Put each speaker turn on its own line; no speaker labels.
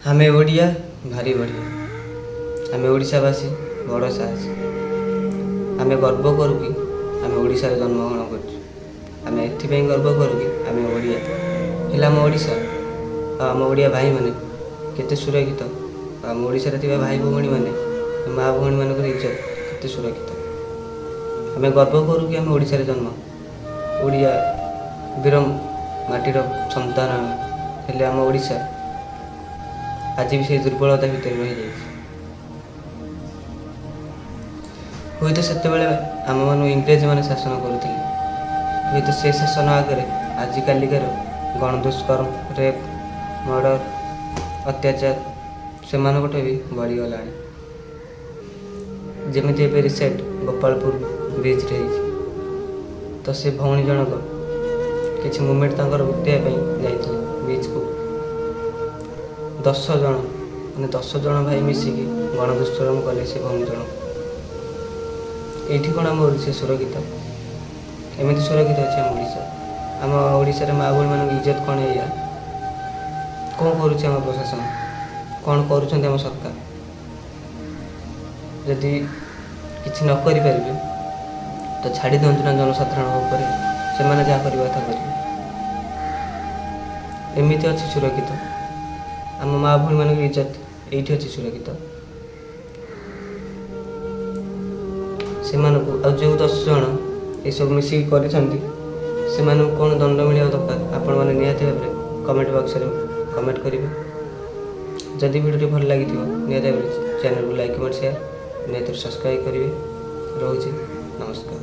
आमे ओडिया भारी बढ़िया आमे ओडिशावासी बड़ साहस आमे गर्व करू कि आमे ओडिशारे जन्मग्रहण करछु। आमे एथिपाई गर्व करू कि आमे ओडिया हेला आम ओडिशा आम ओडिया भाई माने केते सुरक्षित आम ओडिशारे थिबा भाई भौणी माने माँ भौणी मानकर इज्जत केते सुरक्षित। आमे गर्व करू कि आमे ओडिशारे जन्म ओडिया वीरम माटीर संतान आमे हेले आम ओडिशा आज भी से दुर्बलता भितर रही जाए। हुए तो सेते आम मान इंग्रेज मैंने शासन करुले हुए तो से शासन आगे आजिकालिकार गण दुष्कर्म रेप मर्डर अत्याचार से भी बढ़ीगला। जमी ए रिसेंट गोपालपुर बीच रे तो से भौणी जनक किसी मुमेंट गुटाई जाते बीच को 10 जन मैंने 10 जन भाई मिसिकी गण दुष्कर्म कले से भौणी जन ये कौन आम ओडिशा सुरक्षित एमती सुरक्षित अच्छे आम ओडिशा आम ओडिशा माँ भौणी मान इज्जत कौन है कौन करुच्चे आम प्रशासन कौन कर सरकार जदि किसी न करें तो छाड़ी दिंतु ना जनसाधारण से मैंने जहाँ करवा था करेंगे एमती अच्छी सुरक्षित आम माँ भौणी मान इज्जत ये अच्छी सुरक्षित से जो 10 जन ये सब मिसिक कर कौन दंड मिलवा दरकार आपण मैंने निहाती भाव में कमेंट बॉक्स में कमेंट करेंगे। जदि वीडियो भल लगी निहाती भाव चैनल को लाइक कमेंट शेयर निहाती सब्सक्राइब करेंगे। रोचे नमस्कार।